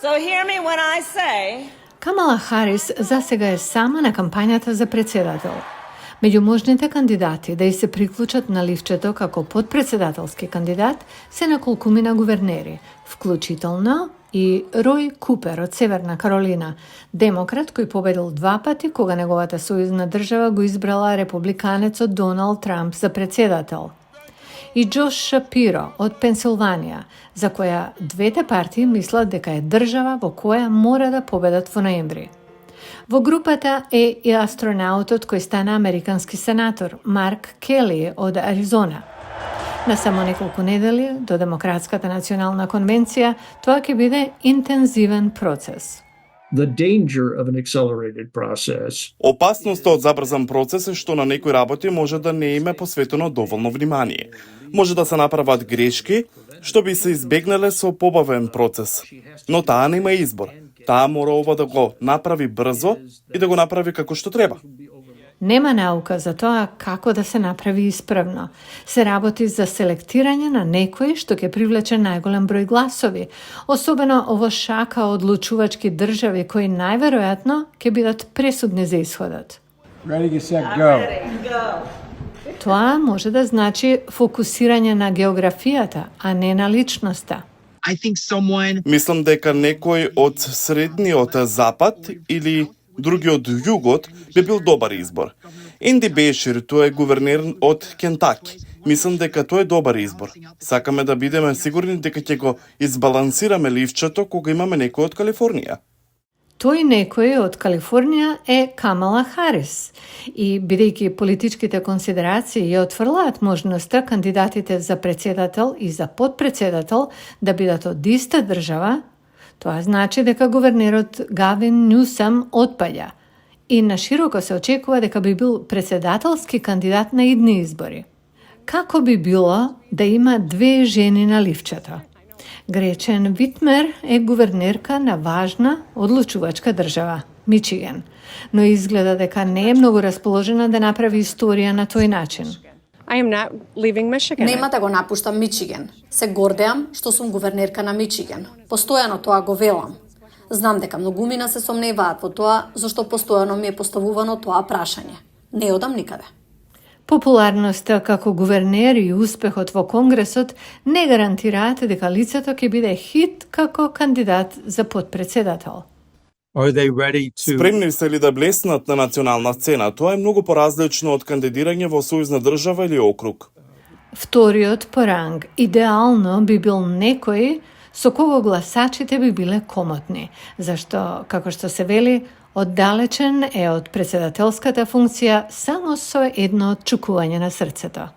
So hear me when I say Kamala Harris засега е сама на кампањата за председател. Меѓу можните кандидати да ѝ се приклучат на ливчето како подпредседателски кандидат се неколкумина гувернери, вклучително и Рој Купер од Северна Каролина, демократ кој победил 2 пати кога неговата сојузна држава го избрала републиканецот Доналд Трамп за председател. И Джош Шапиро од Пенсилванија, за која двете партии мислат дека е држава во која мора да победат во ноември. Во групата е и астронаутот кој стана американски сенатор, Марк Кели од Аризона. На само неколку недели до Демократската национална конвенција, тоа ќе биде интензивен процес. The danger of an accelerated process. Опасноста од забрзан процес е што на некои работи може да не име посветено доволно внимание. Може да се направат грешки, што би се избегнале со побавен процес. Но таа нема избор. Таа мора ова да го направи брзо и да го направи како што треба. Нема наука за тоа како да се направи исправно. Се работи за селектирање на некој што ќе привлече најголем број гласови, особено во шака одлучувачки држави кои најверојатно ќе бидат пресудни за исходот. Ready, set, go. Тоа може да значи фокусирање на географијата, а не на личноста. Мислам дека некој од средниот запад или други од југот би бил добар избор. Енди Бешир, тој е гувернер од Кентаки. Мислам дека тој е добар избор. Сакаме да бидеме сигурни дека ќе го избалансираме ливчето кога имаме некој од Калифорнија. Тој некој од Калифорнија е Камала Харис и бидејќи политичките консидерации ја отфрлаат можноста кандидатите за председател и за подпредседател да бидат од иста држава, тоа значи дека гувернерот Гавин Нюсам отпаѓа и нашироко се очекува дека би бил председателски кандидат на идни избори. Како би било да има 2 жени на ливчето? Гречен Витмер е гувернерка на важна одлучувачка држава, Мичиган, но изгледа дека не е многу расположена да направи историја на тој начин. I am not leaving Michigan. Нема да го напуштам Мичиган. Се гордеам што сум гувернерка на Мичиган. Постојано тоа го велам. Знам дека многумина се сомневаат во тоа, зашто постојано ми е поставувано тоа прашање. Не одам никаде. Популарноста како гувернер и успехот во Конгресот не гарантираат дека лицето ќе биде хит како кандидат за подпредседател. Are they ready to... Спремни се ли да блеснат на национална сцена? Тоа е многу поразлично од кандидирање во сојузна држава или округ. Вториот по ранг идеално би бил некој со кого гласачите би биле комотни, зашто, како што се вели, оддалечен е од председателската функција само со едно отчукување на срцето.